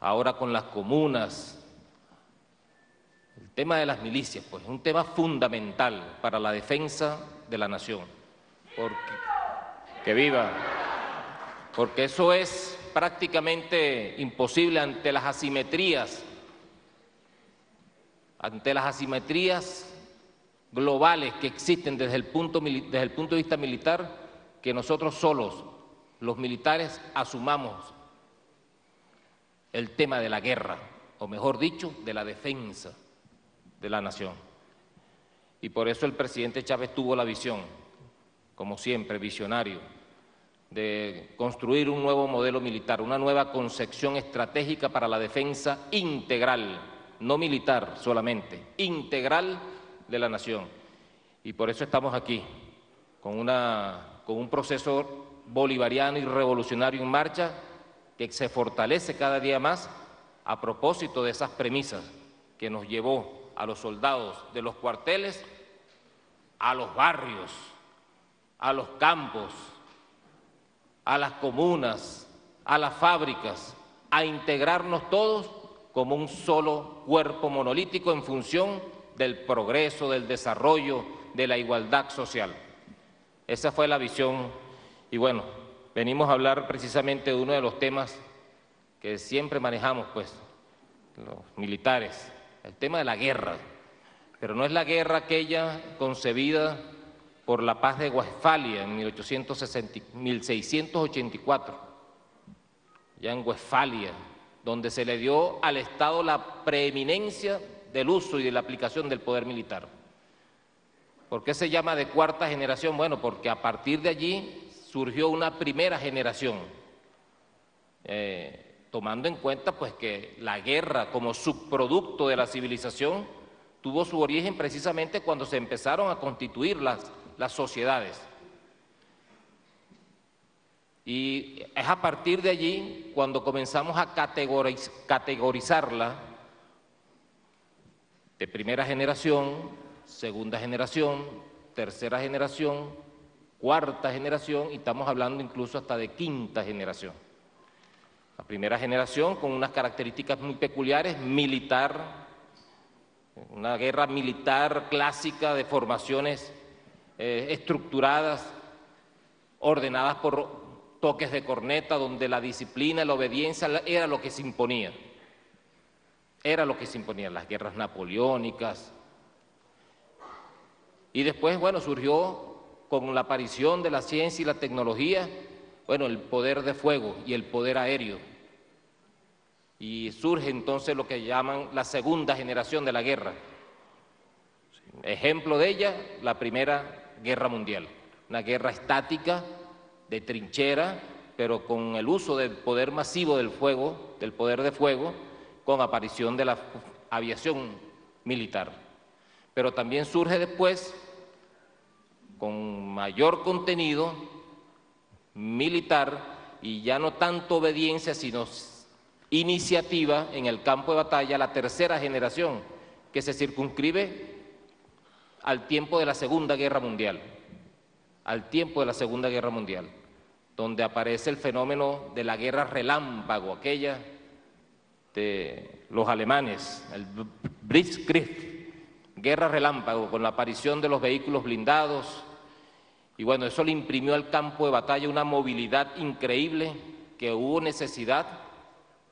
ahora con las comunas. El tema de las milicias, pues, es un tema fundamental para la defensa de la nación. Que viva, porque eso es prácticamente imposible ante las asimetrías globales que existen desde el punto de vista militar, que nosotros solos, los militares, asumamos el tema de la guerra, o mejor dicho, de la defensa de la nación. Y por eso el presidente Chávez tuvo la visión, como siempre, visionario, de construir un nuevo modelo militar, una nueva concepción estratégica para la defensa integral, no militar solamente, integral de la nación. Y por eso estamos aquí, con un proceso bolivariano y revolucionario en marcha que se fortalece cada día más a propósito de esas premisas que nos llevó a los soldados de los cuarteles, a los barrios, a los campos, a las comunas, a las fábricas, a integrarnos todos como un solo cuerpo monolítico en función del progreso, del desarrollo, de la igualdad social. Esa fue la visión y bueno, venimos a hablar precisamente de uno de los temas que siempre manejamos, pues, los militares, el tema de la guerra, pero no es la guerra aquella concebida por la paz de Westfalia en 1684, ya en Westfalia, donde se le dio al Estado la preeminencia del uso y de la aplicación del poder militar. ¿Por qué se llama de cuarta generación? Bueno, porque a partir de allí surgió una primera generación, tomando en cuenta pues que la guerra como subproducto de la civilización tuvo su origen precisamente cuando se empezaron a constituir las sociedades. Y es a partir de allí cuando comenzamos a categorizarla de primera generación, segunda generación, tercera generación, cuarta generación y estamos hablando incluso hasta de quinta generación. La primera generación con unas características muy peculiares, militar, una guerra militar clásica de formaciones estructuradas, ordenadas por toques de corneta, donde la disciplina, la obediencia era lo que se imponía. Era lo que se imponía, las guerras napoleónicas. Y después, bueno, surgió con la aparición de la ciencia y la tecnología, bueno, el poder de fuego y el poder aéreo. Y surge entonces lo que llaman la segunda generación de la guerra. Ejemplo de ella, la Primera Guerra Mundial, una guerra estática, de trinchera, pero con el uso del poder masivo del fuego, del poder de fuego, con aparición de la aviación militar. Pero también surge después, con mayor contenido militar y ya no tanto obediencia, sino iniciativa en el campo de batalla, la tercera generación, que se circunscribe al tiempo de la Segunda Guerra Mundial, donde aparece el fenómeno de la guerra relámpago, aquella de los alemanes, el Blitzkrieg, guerra relámpago, con la aparición de los vehículos blindados, y bueno, eso le imprimió al campo de batalla una movilidad increíble, que hubo necesidad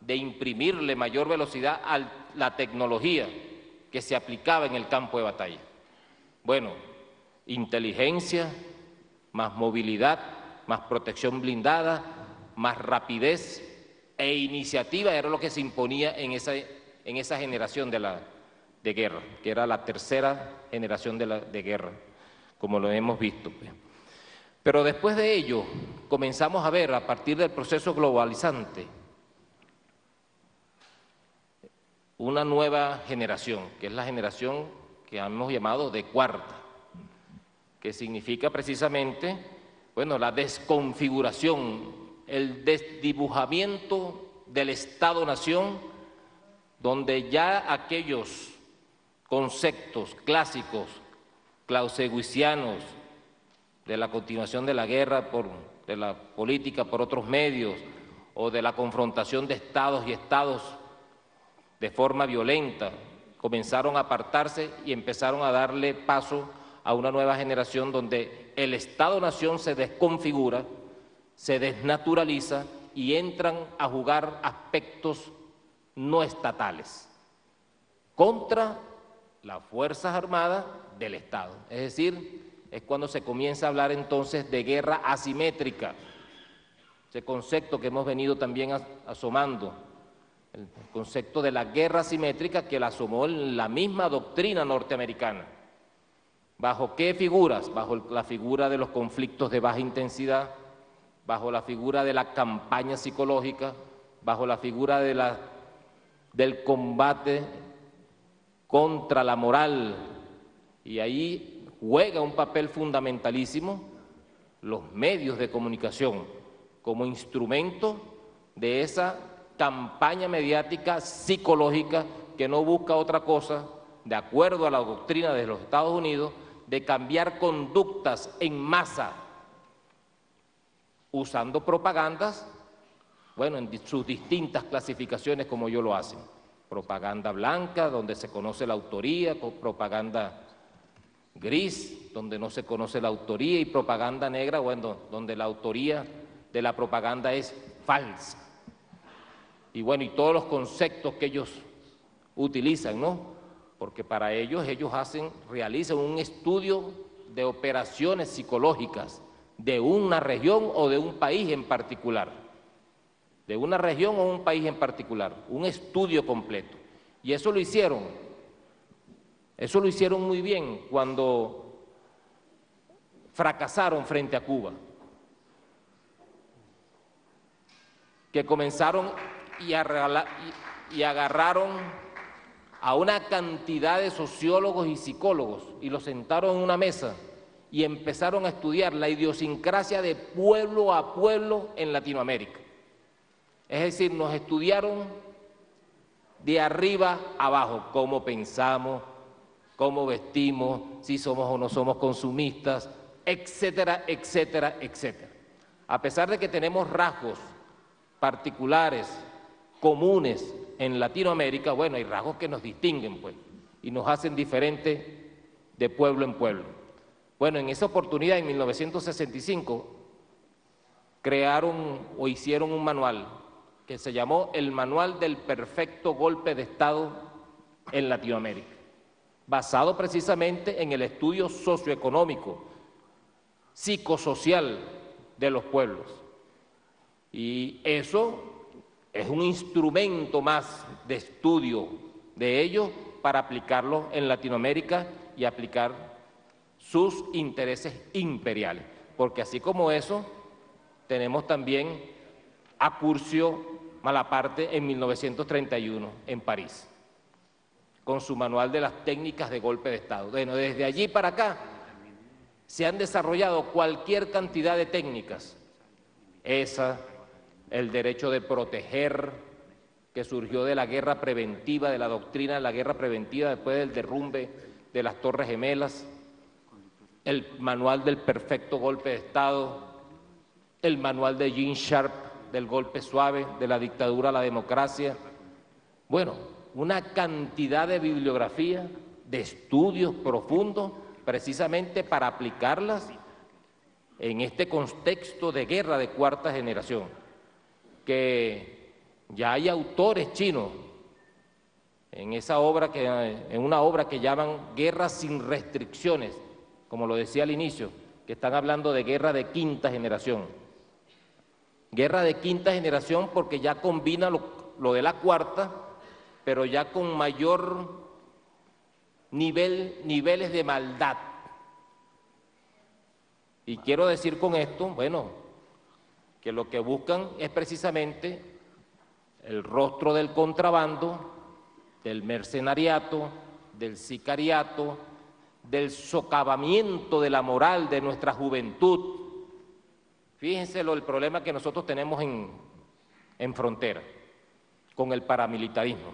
de imprimirle mayor velocidad a la tecnología que se aplicaba en el campo de batalla. Bueno, inteligencia, más movilidad, más protección blindada, más rapidez e iniciativa era lo que se imponía en esa generación de guerra, que era la tercera generación de guerra, como lo hemos visto. Pero después de ello comenzamos a ver, a partir del proceso globalizante, una nueva generación, que es la generación que hemos llamado de cuarta, que significa precisamente, bueno, la desconfiguración, el desdibujamiento del Estado-Nación, donde ya aquellos conceptos clásicos, clausewitzianos, de la continuación de la guerra, de la política por otros medios, o de la confrontación de Estados y Estados de forma violenta, comenzaron a apartarse y empezaron a darle paso a una nueva generación donde el Estado-Nación se desconfigura, se desnaturaliza y entran a jugar aspectos no estatales contra las Fuerzas Armadas del Estado. Es decir, es cuando se comienza a hablar entonces de guerra asimétrica, ese concepto que hemos venido también asomando, el concepto de la guerra asimétrica que la asomó en la misma doctrina norteamericana. ¿Bajo qué figuras? Bajo la figura de los conflictos de baja intensidad, bajo la figura de la campaña psicológica, bajo la figura del combate contra la moral. Y ahí juega un papel fundamentalísimo los medios de comunicación como instrumento de esa campaña mediática psicológica que no busca otra cosa, de acuerdo a la doctrina de los Estados Unidos, de cambiar conductas en masa, usando propagandas, bueno, en sus distintas clasificaciones como ellos lo hacen. Propaganda blanca, donde se conoce la autoría, propaganda gris, donde no se conoce la autoría, y propaganda negra, bueno, donde la autoría de la propaganda es falsa. Y bueno, y todos los conceptos que ellos utilizan, ¿no? Porque para ellos, realizan un estudio de operaciones psicológicas de una región o de un país en particular. De una región o un país en particular, un estudio completo. Y eso lo hicieron muy bien cuando fracasaron frente a Cuba, que comenzaron y agarraron a una cantidad de sociólogos y psicólogos y los sentaron en una mesa y empezaron a estudiar la idiosincrasia de pueblo a pueblo en Latinoamérica. Es decir, nos estudiaron de arriba abajo, cómo pensamos, cómo vestimos, si somos o no somos consumistas, etcétera, etcétera, etcétera. A pesar de que tenemos rasgos particulares, comunes en Latinoamérica, bueno, hay rasgos que nos distinguen, pues, y nos hacen diferentes de pueblo en pueblo. Bueno, en esa oportunidad, en 1965, crearon o hicieron un manual que se llamó el Manual del Perfecto Golpe de Estado en Latinoamérica, basado precisamente en el estudio socioeconómico, psicosocial de los pueblos. Y eso es un instrumento más de estudio de ellos para aplicarlo en Latinoamérica y aplicar sus intereses imperiales. Porque así como eso, tenemos también a Curcio Malaparte en 1931 en París, con su manual de las técnicas de golpe de Estado. Bueno, desde allí para acá se han desarrollado cualquier cantidad de técnicas. El derecho de proteger, que surgió de la guerra preventiva, de la doctrina de la guerra preventiva después del derrumbe de las Torres Gemelas, el manual del perfecto golpe de Estado, el manual de Gene Sharp del golpe suave, de la dictadura a la democracia. Bueno, una cantidad de bibliografía, de estudios profundos, precisamente para aplicarlas en este contexto de guerra de cuarta generación, que ya hay autores chinos en una obra que llaman Guerra sin restricciones, como lo decía al inicio, que están hablando de guerra de quinta generación. Guerra de quinta generación porque ya combina lo de la cuarta, pero ya con mayor niveles de maldad. Y quiero decir con esto, bueno, que lo que buscan es precisamente el rostro del contrabando, del mercenariato, del sicariato, del socavamiento de la moral de nuestra juventud. Fíjense el problema que nosotros tenemos en frontera con el paramilitarismo.